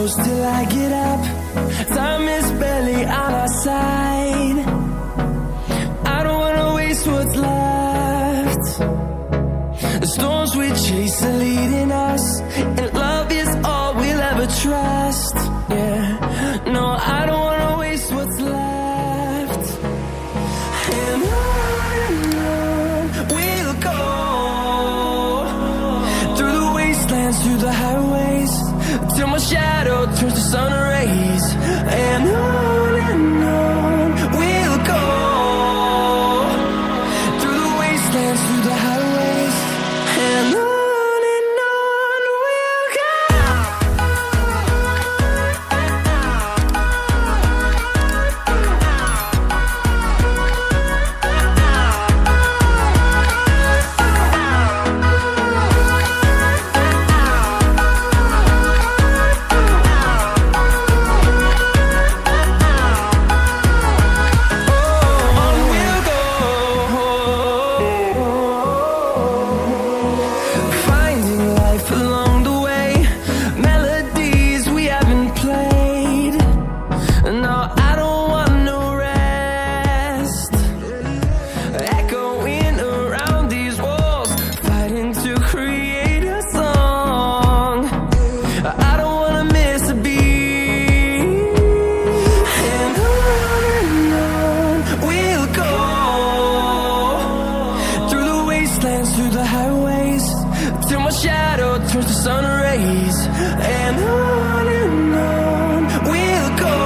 close till I get up. Time is barely on our side. I don't wanna waste what's left. The storms we chase are leading us, and love is all we'll ever trust. Yeah, no, I don't wanna waste what's left. And on we'll go, through the wastelands, through the highways, till my shadow turns to sun rays. And on we'll go, through the wastelands, through the highways, and on we'll go. Through the highways, till my shadow turns to sun rays. And on we'll go,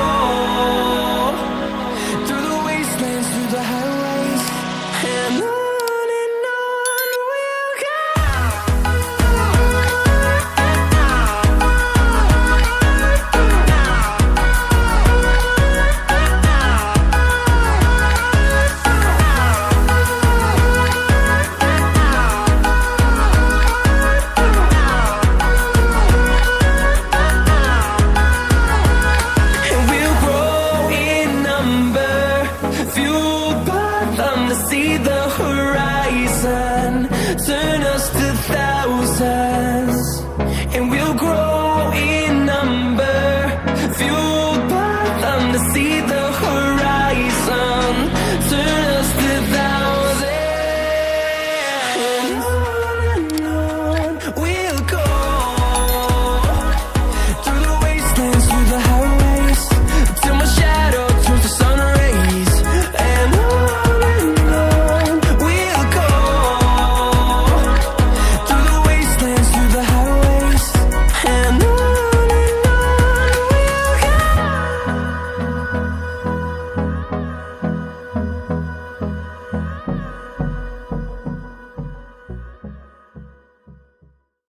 through the wastelands, through the highways, and on we'll go. See the horizon, turn us to thousands, and we'll grow in number, fueled by them to see the